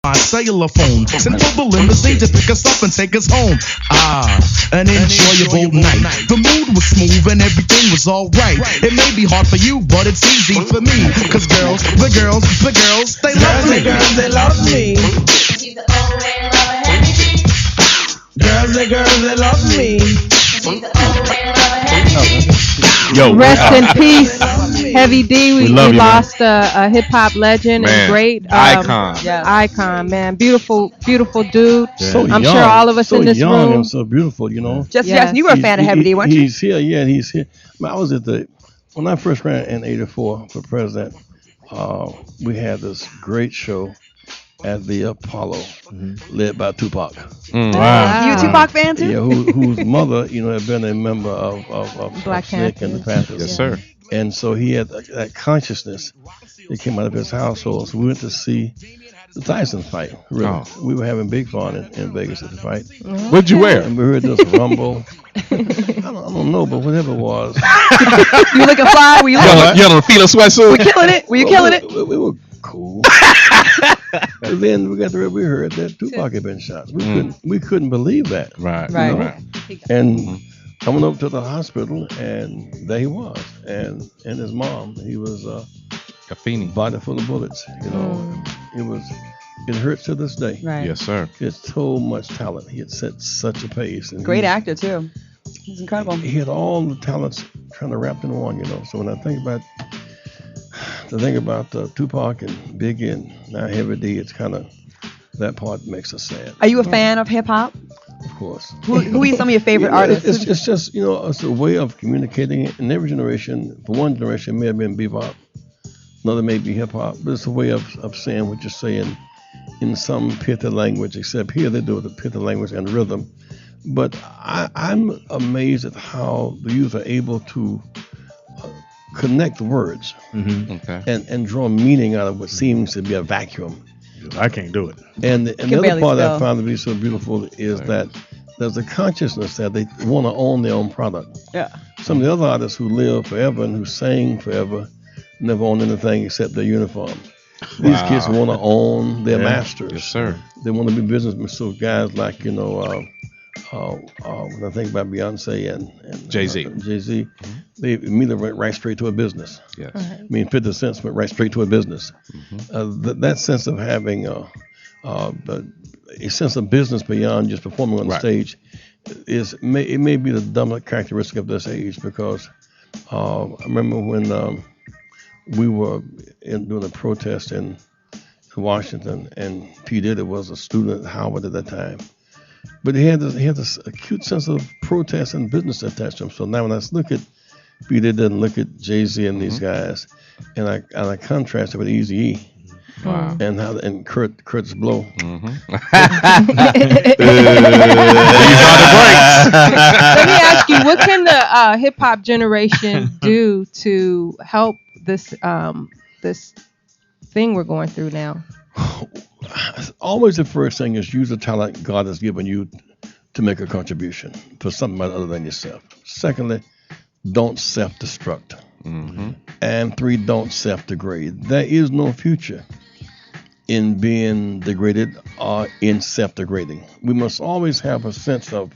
my cellular phone. Send for the limousine to pick us up and take us home. An enjoyable night. The mood was smooth and everything was alright. It may be hard for you, but it's easy for me. Cause girls, the girls, they love me. Girls, they love me. She's the old man of a heavy D. Girls, they love me. She's the old man of a heavy D. Yo, Rest in peace, Heavy D. We love you, lost a hip hop legend Man. and great Icon. icon, man. Beautiful dude. So I'm young, sure all of us so in this young room. and so beautiful, you know. Just Yes. you were a fan of Heavy D, weren't you? He's here, yeah, he's here. I was at when I first ran in '84 for president. We had this great show at the Apollo, led by Tupac. Wow. You a Tupac fan too? Yeah, whose mother, had been a member of Black SNCC and the Panthers. Yes, sir. And so he had that consciousness that came out of his household. So we went to see the Tyson fight. Really, we were having big fun in Vegas at the fight. What'd you wear? And we heard this rumble. I don't know, but whatever it was. You looking fly? Were you looking? You on a Fila sweatsuit? Were you killing it? Were you killing it? We were cool. But then we heard that Tupac had been shot. We couldn't believe that. Right. And coming up to the hospital, and there he was, and his mom. He was Caffini. body full of bullets. It hurts to this day. Right. Yes, sir. It's so much talent. He had set such a pace. And Great actor too. He's incredible. He had all the talents kind of wrapped in one. So when I think about Tupac and Biggie and now Heavy D, it's kind of that part makes us sad. Are you a fan of hip hop? Of course. Who are some of your favorite artists? It's just it's a way of communicating. In every generation, for one generation, it may have been bebop, another may be hip hop, but it's a way of saying what you're saying in some pithy language. Except here they do it the pithy language and rhythm. But I'm amazed at how the youth are able to connect words and draw meaning out of what seems to be a vacuum. I can't do it. And the other part spell. I found to be so beautiful is that there's a consciousness that they want to own their own product. Yeah. Some of the other artists who live forever and who sang forever never own anything except their uniform. These kids want to own their masters. Yes, sir. They want to be businessmen. So guys like, when I think about Beyonce and Jay-Z, they immediately went right straight to a business. Yes. I mean, 50 Cent went right straight to a business. That sense of having a sense of business beyond just performing on the stage it may be the dominant characteristic of this age, because I remember when we were doing a protest in Washington, and P. Diddy was a student at Howard at that time. But he had this acute sense of protest and business attached to him. So now when I look at P. Diddy and look at Jay-Z and these guys, and I contrast it with Eazy-E. Wow. And Kurt's Blow. Let me ask you, what can the hip hop generation do to help this this thing we're going through now? Always the first thing is use the talent God has given you to make a contribution for something other than yourself. Secondly, don't self-destruct. And 3, don't self-degrade. There is no future in being degraded or in self-degrading. We must always have a sense of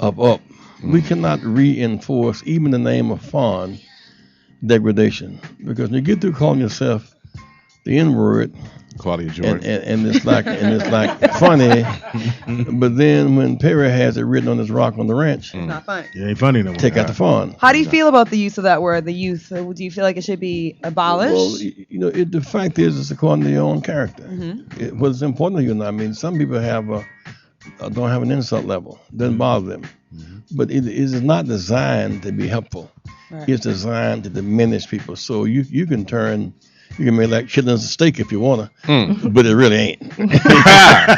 up. We cannot reinforce, even in the name of fun, degradation. Because when you get through calling yourself the N-word, Claudia Jordan. and it's like funny, but then when Perry has it written on his rock on the ranch, It's not funny. It ain't funny no more. take out the fun. How do you feel about the use of that word, the youth? Do you feel like it should be abolished? Well, the fact is, it's according to your own character. What's important to you or not. I mean, some people don't have an insult level. Doesn't bother them. But it is not designed to be helpful. Right. It's designed to diminish people. So you can make like chitlins a steak if you wanna, but it really ain't. Now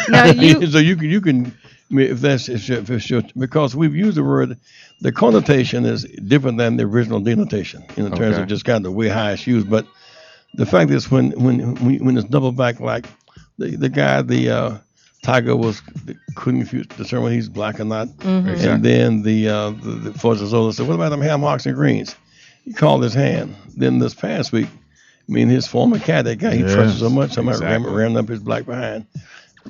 So you can if your, because we've used the word, the connotation is different than the original denotation in terms of just kind of the way how it's used. But the fact is when it's double back, like the guy, Tiger couldn't determine whether he's black or not, and then the Forza Zola said, "What about them ham hocks and greens?" He called his hand. Then this past week, I mean, his former cat, that guy he Yeah, trusted so much, somebody exactly. ran up his black behind.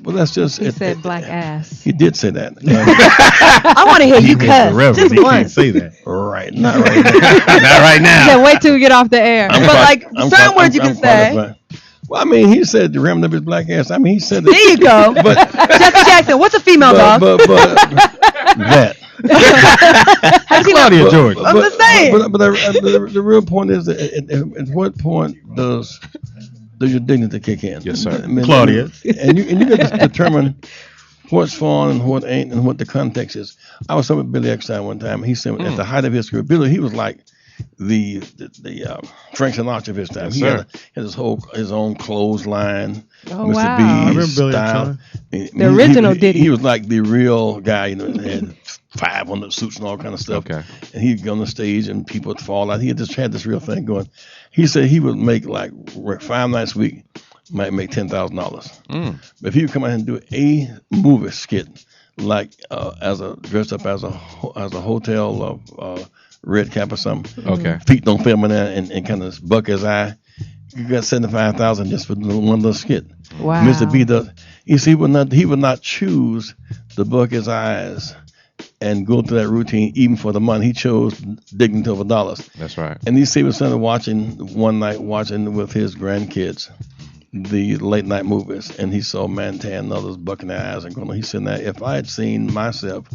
Well, that's just He said black ass. He did say that. I want to hear you cuss. Just He can't once. say that. Right, not right now. Not right He now. said, wait till we get off the air. I'm But, quali- like, I'm certain quali- words you I'm can say. qualified. Well, I mean, he said rammed up his black ass. I mean, he said that. There you go. But Jesse Jackson, what's a female dog? but that. Claudia George. I'm just saying. But the real point is that at what point does your dignity kick in? Yes, sir. I mean, Claudia. And you got to determine what's fun and what ain't and what the context is. I was talking with Billy Eckstein one time. He said at the height of his career, Billy, he was like the Frank Sinatra of his time. Yes, He sir. had his own clothesline. Oh, Mr. wow. B's I remember Billy style. Eckstein. The original Diddy. He was like the real guy, and had 500 suits and all kind of stuff. Okay. And he'd go on the stage and people would fall out. He just had this real thing going. He said he would make like work 5 nights a week, might make $10,000. But if he would come out and do a movie skit, like dressed up as a hotel red cap or something. Okay. Feet don't fit him in there and kind of buck his eye. You got $75,000 just for one little skit. Wow. Mr. B does. You see, he would not choose to buck his eyes and go through that routine even for the money. He chose dignity over dollars. That's right. And he was sitting one night watching with his grandkids the late night movies, and he saw Mantan and others bucking their eyes and going. He said, "Now, if I had seen myself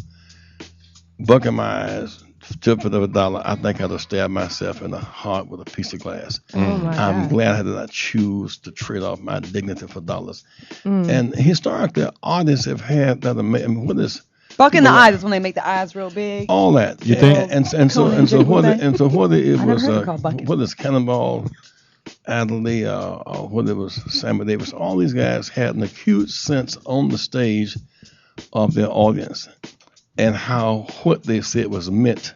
bucking my eyes just for the dollar, I think I'd have stabbed myself in the heart with a piece of glass." Oh my I'm God. glad I did not choose to trade off my dignity for dollars. And historically, artists have had that. I mean, what is Bucking the eyes is when they make the eyes real big. all that? You think? And so whether it never was heard it called bucking. whether it's Cannonball Adderley or whether it was Sammy Davis, all these guys had an acute sense on the stage of their audience and how what they said was meant,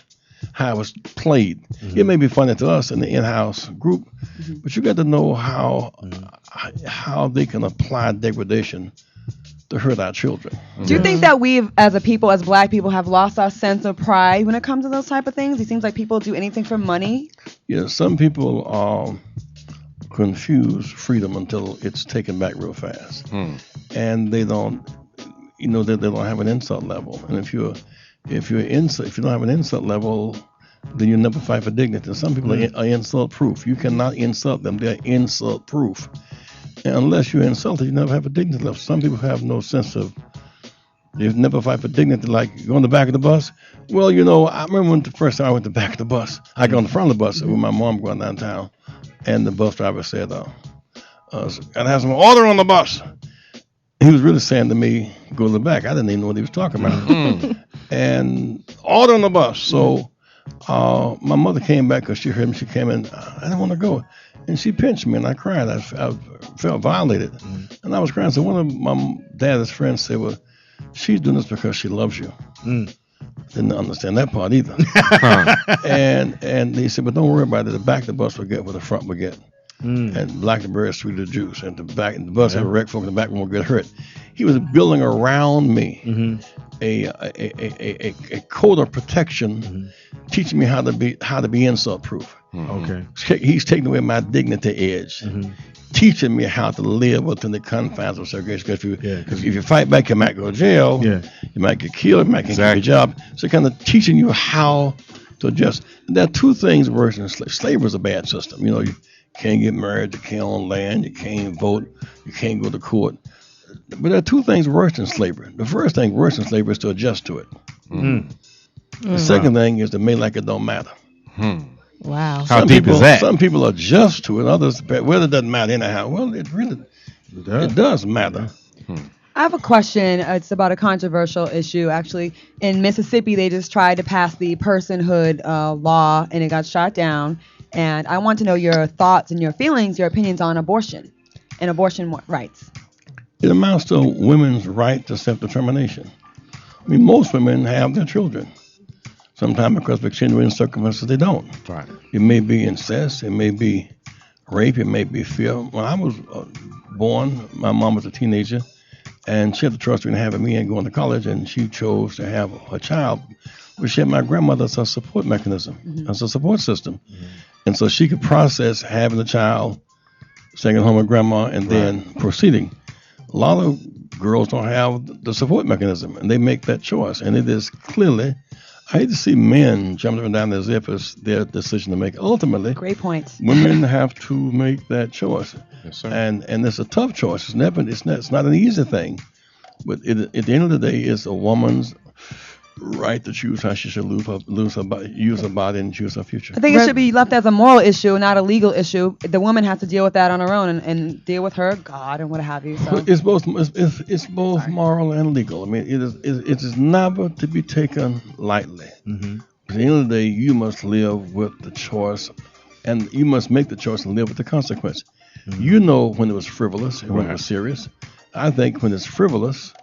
how it was played. It may be funny to us in the in-house group, but you got to know how they can apply degradation to hurt our children. Do you think that we, as a people, as black people, have lost our sense of pride when it comes to those type of things? It seems like people do anything for money. Yeah, some people confuse freedom until it's taken back real fast, and they don't, they don't have an insult level. And if you don't have an insult level, then you never fight for dignity. And some people are insult proof. You cannot insult them; they're insult proof. And unless you're insulted, you never have a dignity level. Some people have no sense of. They never fight for dignity, like go on the back of the bus. Well, I remember when the first time I went to the back of the bus, I got on the front of the bus with my mom going downtown, and the bus driver said, "Gotta have some order on the bus." He was really saying to me, "Go to the back." I didn't even know what he was talking about. And order on the bus. So my mother came back because she heard me. She came in. I didn't want to go, and she pinched me, and I cried. I felt violated, and I was crying. So one of my dad's friends said, "Well, she's doing this because she loves you." Didn't understand that part either. And he said, "But don't worry about it. The back of the bus will get what the front will get." And black the bread, sweet the juice. And the bus had a wreck, folk in the back won't get hurt. He was building around me a code of protection, teaching me how to be insult proof. Okay. He's taking away my dignity edge. Teaching me how to live within the confines of segregation. Because if you fight back, you might go to jail. Yeah. You might get killed. You might get your job. So kind of teaching you how to adjust. And there are two things worse than slavery. Slavery is a bad system. You can't get married. You can't own land. You can't vote. You can't go to court. But there are two things worse than slavery. The first thing worse than slavery is to adjust to it. The second thing is to make like it don't matter. Wow. How deep is that? Some people adjust to it. Others, well, it doesn't matter anyhow. Well, it does matter. I have a question. It's about a controversial issue. Actually, in Mississippi, they just tried to pass the personhood law, and it got shot down. And I want to know your thoughts and your feelings, your opinions on abortion and abortion rights. It amounts to women's right to self-determination. I mean, most women have their children. Sometimes because of extenuating circumstances, they don't. Right. It may be incest. It may be rape. It may be fear. When I was born, my mom was a teenager, and she had the choice between having me and going to college, and she chose to have a child. But she had my grandmother as a support mechanism, as a support system. And so she could process having a child staying at home with grandma, and then proceeding. A lot of girls don't have the support mechanism, and they make that choice. And it is clearly, I hate to see men jumping up and down as if it's their decision to make. Ultimately, Great points. women have to make that choice. Yes, sir. And it's a tough choice. It's not an easy thing. But at the end of the day, it's a woman's right to choose how she should use her body and choose her future. I think it should be left as a moral issue, not a legal issue. The woman has to deal with that on her own and deal with her God and what have you. So. It's both moral and legal. I mean, it is never to be taken lightly. Mm-hmm. At the end of the day, you must live with the choice, and you must make the choice and live with the consequence. Mm-hmm. You know when it was frivolous and when it was serious. I think when it's frivolous,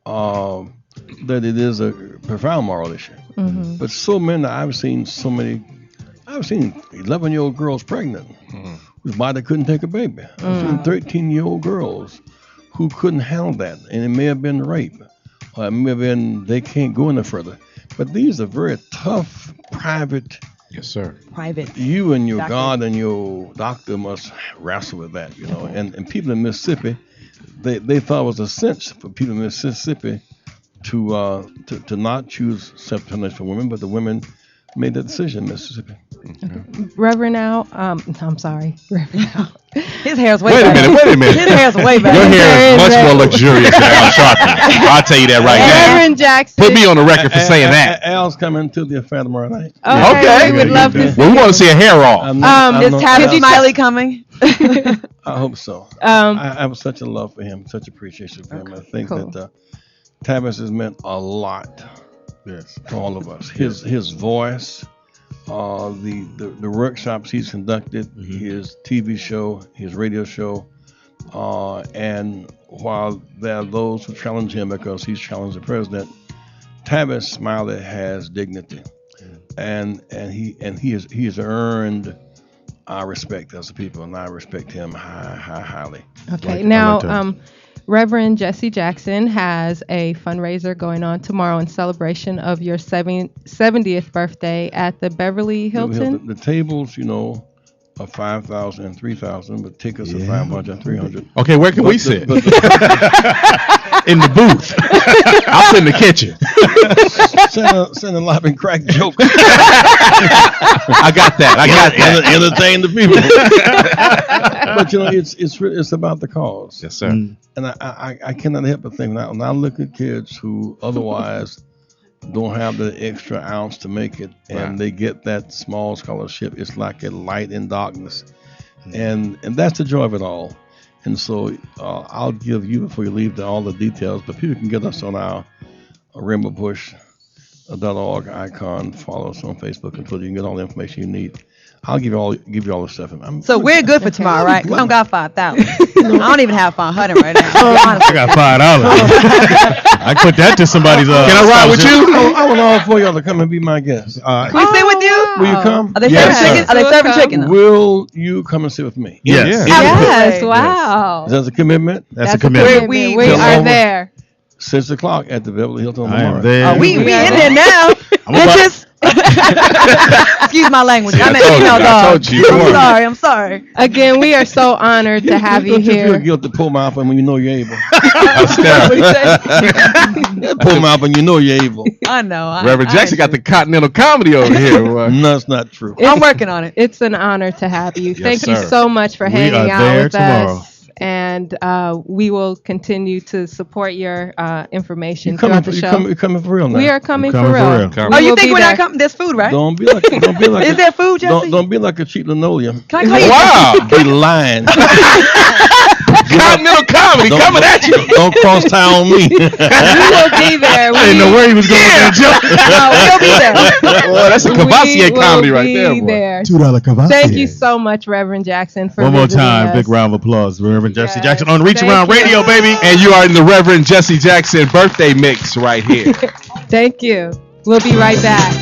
that it is a profound moral issue. Mm-hmm. But so many, I've seen 11-year-old girls pregnant whose body couldn't take a baby. I've seen 13-year-old girls who couldn't handle that, and it may have been rape, or it may have been they can't go any further. But these are very tough, private. Yes, sir. Private. You and your Exactly. God and your doctor must wrestle with that, you know. And people in Mississippi, they thought it was a cinch for people in Mississippi to not choose self-determination for women, but the women made that decision in Mississippi. Reverend Al, I'm sorry. Reverend Al. His hair's way Wait a better. minute. His hair's way better. Your hair is much Very more luxurious than Al Sharpton. I'll tell you that right now. Reverend Jackson. Put me on the record for saying that. Al's coming to the affair tomorrow night. Okay. We would love to see Well, we want to see a hair off. I'm not- Is I'm Tabby not- Smiley coming? I hope so. Um, I have such a love for him, such appreciation for him. I think cool. that Tavis has meant a lot Yes. to all of us. His voice, the workshops he's conducted, his TV show, his radio show, and while there are those who challenge him because he's challenged the president, Tavis Smiley has dignity, and he has earned our respect as a people, and I respect him highly. Okay, Like- now I like Reverend Jesse Jackson has a fundraiser going on tomorrow in celebration of your 70th birthday at the Beverly Hilton. The tables, you know, are 5,000 and 3,000, but tickets are 500 and 300. Okay, where can we But sit? In the booth. I'll sit in the kitchen. Send a laughing crack joke. I got that. Entertain the people. But you know, it's about the cause. Yes, sir. And I cannot help but think when I look at kids who otherwise don't have the extra ounce to make it, and they get that small scholarship, it's like a light in darkness, and that's the joy of it all. And so I'll give you before you leave all the details, but people can get us on our rainbowpush.org icon. Follow us on Facebook, and so you can get all the information you need. I'll give you all the stuff. So we're good for tomorrow, right? I don't got 5,000. I don't even have 500 right now. I'll be honest. I got $5. I put that to somebody's. Can I ride with you? I want all 4 of y'all to come and be my guests. Can we sit with you? Will you come? Are they Yes, serving sir. chicken? Are they serving chicken? Will you come and sit with me? Yes. Yes, Absolutely. wow. Is that a commitment? That's a commitment. We- We Come are over. there. 6 o'clock at the Beverly Hilton. I am tomorrow. there. we in We are there now. I'm about- Bitches. Excuse my language. I'm I told you, I dog. told you. Don't worry. I'm sorry. Again, we are so honored to have you Don't you feel here. guilty to pull my off when you know you're able. That's terrible. Pull my off when you know you're able. I know. Reverend Jackson got the Continental Comedy over here. boy. No, it's not true. I'm working on it. It's an honor to have you. Thank you sir. so much for We hanging are out there with tomorrow. us. And we will continue to support your information You coming, throughout the show. you coming for real now. We are coming for coming for real. real. Come. Oh, We you will think be we're there. not coming? There's food, right? Don't be like Is there food, Jesse? don't be like a cheap linoleum. Can I call you? Wow. Be lying. Continental Comedy coming at you. Don't cross town on me. We will be there. I didn't know where he was going with that joke. No, we'll be there. Boy, that's a Cavassier comedy right there, boy. $2 Cavassier. Thank you so much, Reverend Jackson, for One more visiting time, us. big round of applause. Reverend Jesse Yes. Jackson on Reach Thank Around you. Radio, baby. And you are in the Reverend Jesse Jackson birthday mix right here. Thank you. We'll be right back.